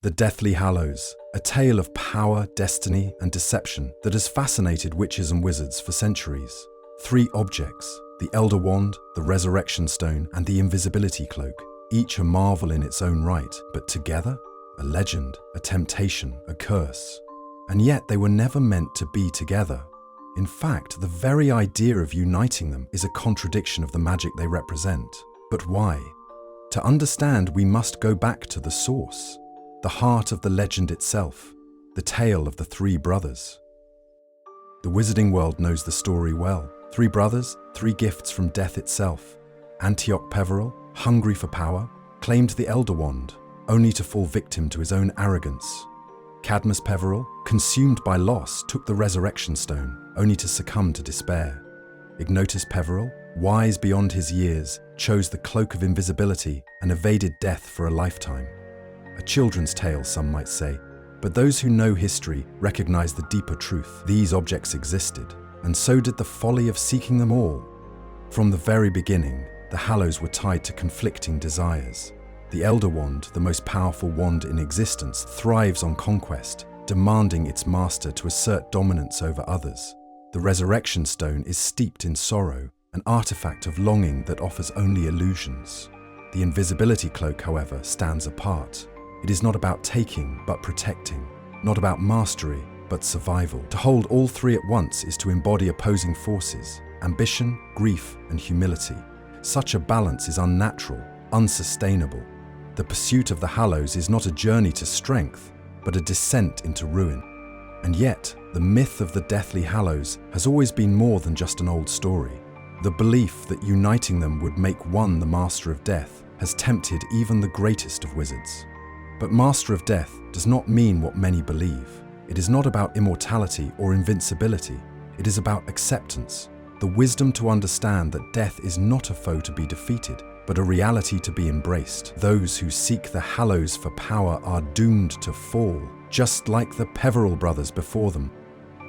The Deathly Hallows, a tale of power, destiny, and deception that has fascinated witches and wizards for centuries. 3 objects, the Elder Wand, the Resurrection Stone, and the Invisibility Cloak, each a marvel in its own right, but together, a legend, a temptation, a curse. And yet they were never meant to be together. In fact, the very idea of uniting them is a contradiction of the magic they represent. But why? To understand, we must go back to the source, the heart of the legend itself, the tale of the 3 brothers. The wizarding world knows the story well. 3 brothers, 3 gifts from death itself. Antioch Peveril, hungry for power, claimed the Elder Wand, only to fall victim to his own arrogance. Cadmus Peveril, consumed by loss, took the Resurrection Stone, only to succumb to despair. Ignotus Peveril, wise beyond his years, chose the Cloak of Invisibility and evaded death for a lifetime. A children's tale, some might say, but those who know history recognize the deeper truth. These objects existed, and so did the folly of seeking them all. From the very beginning, the Hallows were tied to conflicting desires. The Elder Wand, the most powerful wand in existence, thrives on conquest, demanding its master to assert dominance over others. The Resurrection Stone is steeped in sorrow, an artifact of longing that offers only illusions. The Invisibility Cloak, however, stands apart. It is not about taking, but protecting, not about mastery, but survival. To hold all 3 at once is to embody opposing forces, ambition, grief, and humility. Such a balance is unnatural, unsustainable. The pursuit of the Hallows is not a journey to strength, but a descent into ruin. And yet, the myth of the Deathly Hallows has always been more than just an old story. The belief that uniting them would make one the master of death has tempted even the greatest of wizards. But Master of Death does not mean what many believe. It is not about immortality or invincibility. It is about acceptance, the wisdom to understand that death is not a foe to be defeated, but a reality to be embraced. Those who seek the Hallows for power are doomed to fall, just like the Peveril brothers before them.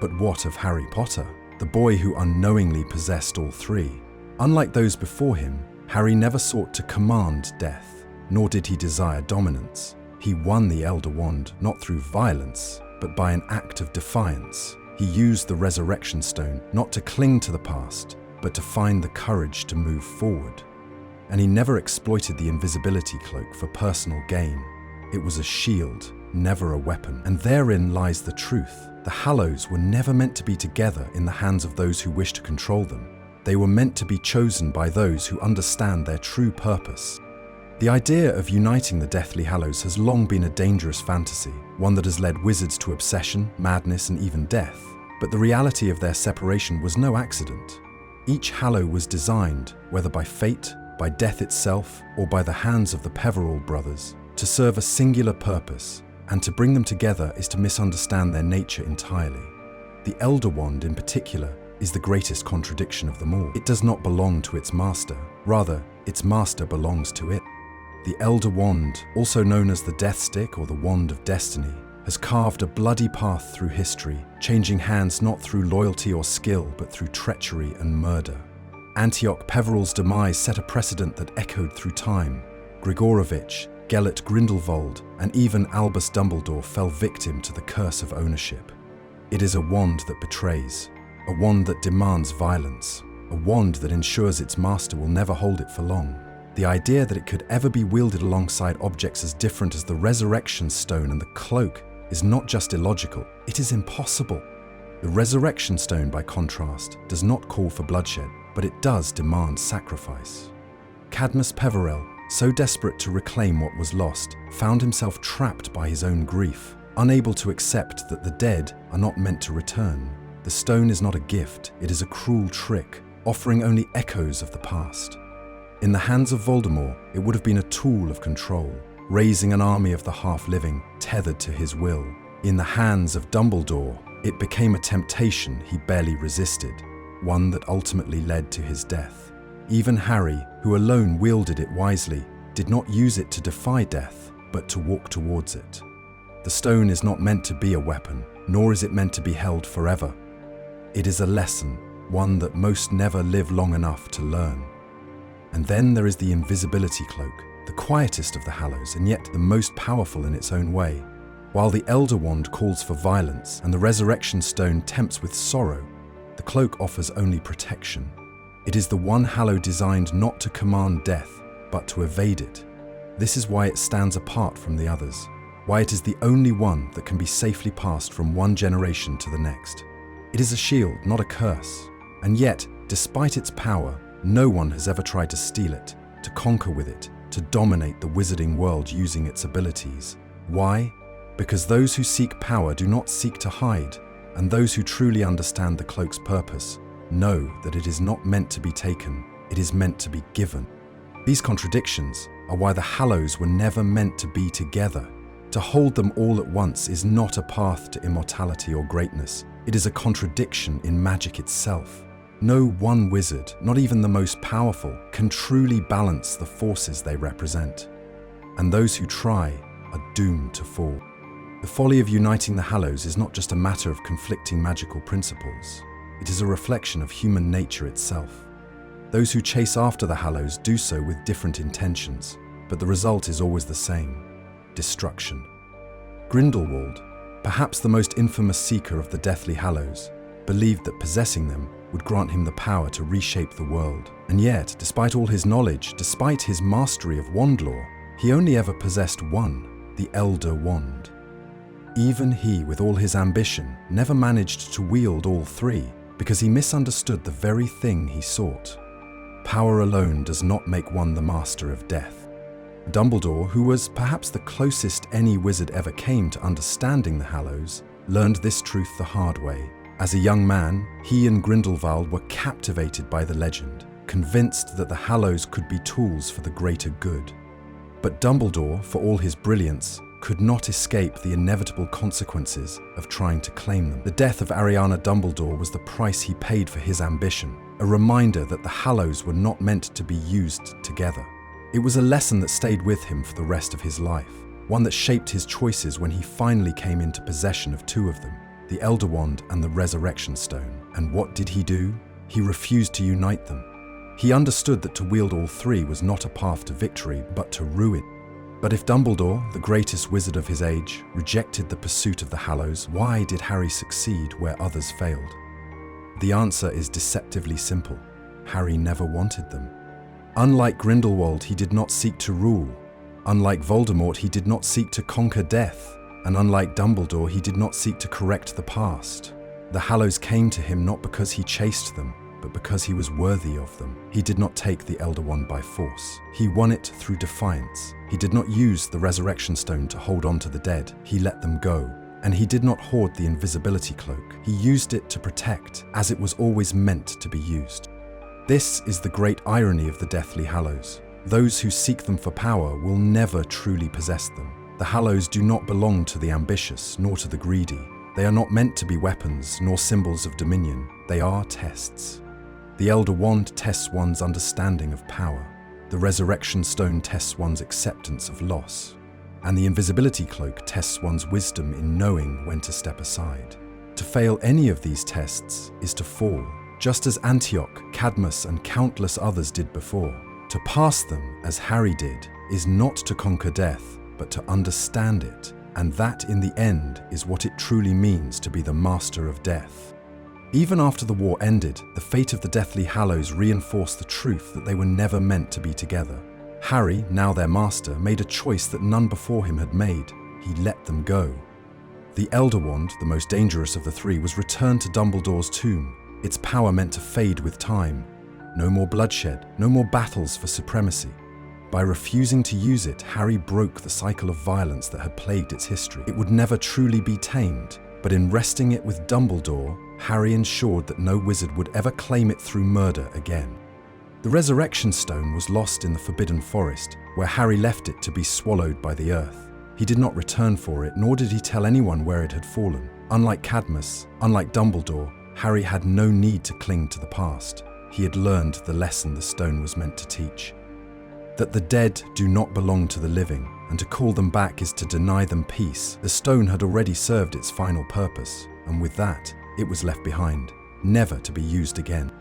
But what of Harry Potter, the boy who unknowingly possessed all 3? Unlike those before him, Harry never sought to command death, nor did he desire dominance. He won the Elder Wand not through violence, but by an act of defiance. He used the Resurrection Stone not to cling to the past, but to find the courage to move forward. And he never exploited the Invisibility Cloak for personal gain. It was a shield, never a weapon. And therein lies the truth. The Hallows were never meant to be together in the hands of those who wish to control them. They were meant to be chosen by those who understand their true purpose. The idea of uniting the Deathly Hallows has long been a dangerous fantasy, one that has led wizards to obsession, madness, and even death. But the reality of their separation was no accident. Each Hallow was designed, whether by fate, by death itself, or by the hands of the Peveril brothers, to serve a singular purpose, and to bring them together is to misunderstand their nature entirely. The Elder Wand, in particular, is the greatest contradiction of them all. It does not belong to its master. Rather, its master belongs to it. The Elder Wand, also known as the Death Stick or the Wand of Destiny, has carved a bloody path through history, changing hands not through loyalty or skill, but through treachery and murder. Antioch Peveril's demise set a precedent that echoed through time. Grigorovich, Gellert Grindelwald, and even Albus Dumbledore fell victim to the curse of ownership. It is a wand that betrays, a wand that demands violence, a wand that ensures its master will never hold it for long. The idea that it could ever be wielded alongside objects as different as the Resurrection Stone and the Cloak is not just illogical, it is impossible. The Resurrection Stone, by contrast, does not call for bloodshed, but it does demand sacrifice. Cadmus Peveril, so desperate to reclaim what was lost, found himself trapped by his own grief, unable to accept that the dead are not meant to return. The stone is not a gift, it is a cruel trick, offering only echoes of the past. In the hands of Voldemort, it would have been a tool of control, raising an army of the half-living, tethered to his will. In the hands of Dumbledore, it became a temptation he barely resisted, one that ultimately led to his death. Even Harry, who alone wielded it wisely, did not use it to defy death, but to walk towards it. The stone is not meant to be a weapon, nor is it meant to be held forever. It is a lesson, one that most never live long enough to learn. And then there is the Invisibility Cloak, the quietest of the Hallows and yet the most powerful in its own way. While the Elder Wand calls for violence and the Resurrection Stone tempts with sorrow, the cloak offers only protection. It is the one Hallow designed not to command death, but to evade it. This is why it stands apart from the others, why it is the only one that can be safely passed from one generation to the next. It is a shield, not a curse, and yet, despite its power, no one has ever tried to steal it, to conquer with it, to dominate the wizarding world using its abilities. Why? Because those who seek power do not seek to hide, and those who truly understand the cloak's purpose know that it is not meant to be taken, it is meant to be given. These contradictions are why the Hallows were never meant to be together. To hold them all at once is not a path to immortality or greatness. It is a contradiction in magic itself. No one wizard, not even the most powerful, can truly balance the forces they represent. And those who try are doomed to fall. The folly of uniting the Hallows is not just a matter of conflicting magical principles. It is a reflection of human nature itself. Those who chase after the Hallows do so with different intentions, but the result is always the same: destruction. Grindelwald, perhaps the most infamous seeker of the Deathly Hallows, believed that possessing them would grant him the power to reshape the world. And yet, despite all his knowledge, despite his mastery of wand lore, he only ever possessed one, the Elder Wand. Even he, with all his ambition, never managed to wield all three, because he misunderstood the very thing he sought. Power alone does not make one the master of death. Dumbledore, who was perhaps the closest any wizard ever came to understanding the Hallows, learned this truth the hard way. As a young man, he and Grindelwald were captivated by the legend, convinced that the Hallows could be tools for the greater good. But Dumbledore, for all his brilliance, could not escape the inevitable consequences of trying to claim them. The death of Ariana Dumbledore was the price he paid for his ambition, a reminder that the Hallows were not meant to be used together. It was a lesson that stayed with him for the rest of his life, one that shaped his choices when he finally came into possession of two of them, the Elder Wand and the Resurrection Stone. And what did he do? He refused to unite them. He understood that to wield all three was not a path to victory, but to ruin. But if Dumbledore, the greatest wizard of his age, rejected the pursuit of the Hallows, why did Harry succeed where others failed? The answer is deceptively simple. Harry never wanted them. Unlike Grindelwald, he did not seek to rule. Unlike Voldemort, he did not seek to conquer death. And unlike Dumbledore, he did not seek to correct the past. The Hallows came to him not because he chased them, but because he was worthy of them. He did not take the Elder Wand by force. He won it through defiance. He did not use the Resurrection Stone to hold on to the dead. He let them go. And he did not hoard the invisibility cloak. He used it to protect, as it was always meant to be used. This is the great irony of the Deathly Hallows. Those who seek them for power will never truly possess them. The Hallows do not belong to the ambitious, nor to the greedy. They are not meant to be weapons, nor symbols of dominion. They are tests. The Elder Wand tests one's understanding of power. The Resurrection Stone tests one's acceptance of loss. And the Invisibility Cloak tests one's wisdom in knowing when to step aside. To fail any of these tests is to fall, just as Antioch, Cadmus, and countless others did before. To pass them, as Harry did, is not to conquer death, but to understand it. And that, in the end, is what it truly means to be the master of death. Even after the war ended, the fate of the Deathly Hallows reinforced the truth that they were never meant to be together. Harry, now their master, made a choice that none before him had made. He let them go. The Elder Wand, the most dangerous of the three, was returned to Dumbledore's tomb, its power meant to fade with time. No more bloodshed, no more battles for supremacy. By refusing to use it, Harry broke the cycle of violence that had plagued its history. It would never truly be tamed, but in wresting it with Dumbledore, Harry ensured that no wizard would ever claim it through murder again. The Resurrection Stone was lost in the Forbidden Forest, where Harry left it to be swallowed by the earth. He did not return for it, nor did he tell anyone where it had fallen. Unlike Cadmus, unlike Dumbledore, Harry had no need to cling to the past. He had learned the lesson the stone was meant to teach. That the dead do not belong to the living, and to call them back is to deny them peace. The stone had already served its final purpose, and with that, it was left behind, never to be used again.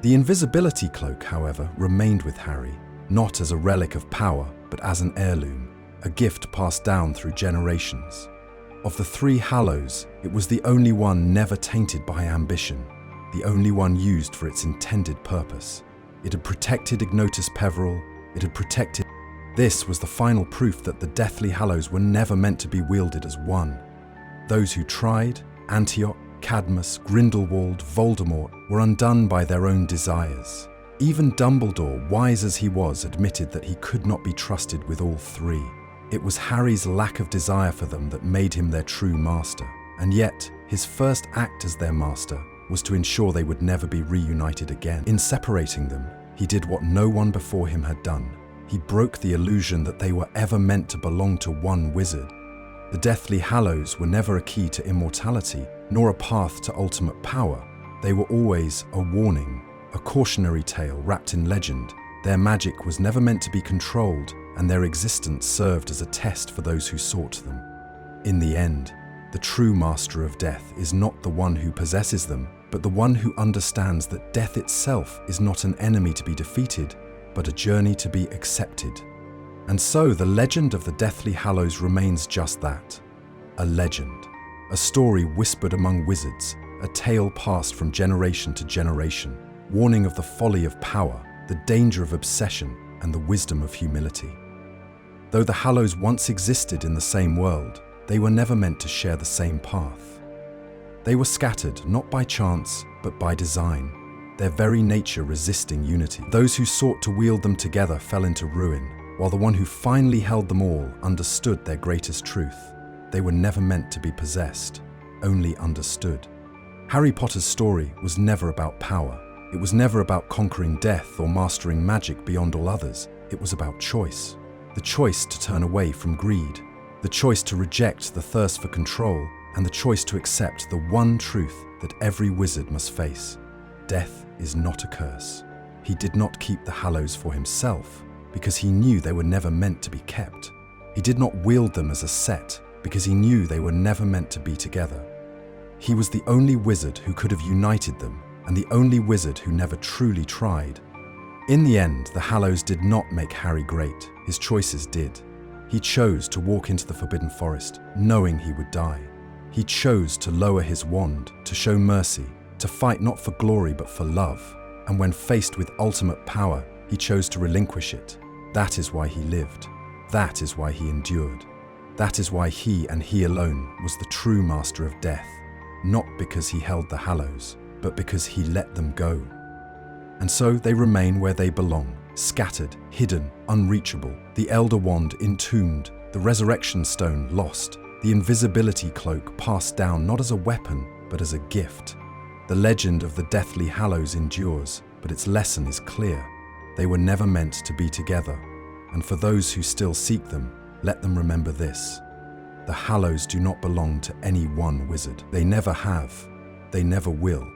The invisibility cloak, however, remained with Harry, not as a relic of power, but as an heirloom, a gift passed down through generations. Of the three Hallows, it was the only one never tainted by ambition, the only one used for its intended purpose. It had protected Ignotus Peveril, it had protected... This was the final proof that the deathly Hallows were never meant to be wielded as one. Those who tried, Antioch, Cadmus, Grindelwald, Voldemort, were undone by their own desires. Even Dumbledore, wise as he was, admitted that he could not be trusted with all three. It was Harry's lack of desire for them that made him their true master. And yet, his first act as their master was to ensure they would never be reunited again. In separating them, he did what no one before him had done. He broke the illusion that they were ever meant to belong to one wizard. The Deathly Hallows were never a key to immortality, nor a path to ultimate power. They were always a warning, a cautionary tale wrapped in legend. Their magic was never meant to be controlled, and their existence served as a test for those who sought them. In the end, the true master of death is not the one who possesses them, but the one who understands that death itself is not an enemy to be defeated, but a journey to be accepted. And so the legend of the Deathly Hallows remains just that, a legend, a story whispered among wizards, a tale passed from generation to generation, warning of the folly of power, the danger of obsession, and the wisdom of humility. Though the Hallows once existed in the same world, they were never meant to share the same path. They were scattered not by chance, but by design, their very nature resisting unity. Those who sought to wield them together fell into ruin, while the one who finally held them all understood their greatest truth. They were never meant to be possessed, only understood. Harry Potter's story was never about power. It was never about conquering death or mastering magic beyond all others. It was about choice. The choice to turn away from greed, the choice to reject the thirst for control, and the choice to accept the one truth that every wizard must face. Death is not a curse. He did not keep the Hallows for himself, because he knew they were never meant to be kept. He did not wield them as a set, because he knew they were never meant to be together. He was the only wizard who could have united them, and the only wizard who never truly tried. In the end, the Hallows did not make Harry great. His choices did. He chose to walk into the Forbidden Forest, knowing he would die. He chose to lower his wand, to show mercy, to fight not for glory but for love. And when faced with ultimate power, he chose to relinquish it. That is why he lived. That is why he endured. That is why he and he alone was the true master of death, not because he held the Hallows, but because he let them go. And so they remain where they belong, scattered, hidden, unreachable, the Elder Wand entombed, the Resurrection Stone lost, the invisibility cloak passed down not as a weapon, but as a gift. The legend of the Deathly Hallows endures, but its lesson is clear. They were never meant to be together, and for those who still seek them, let them remember this. The Hallows do not belong to any one wizard. They never have. They never will.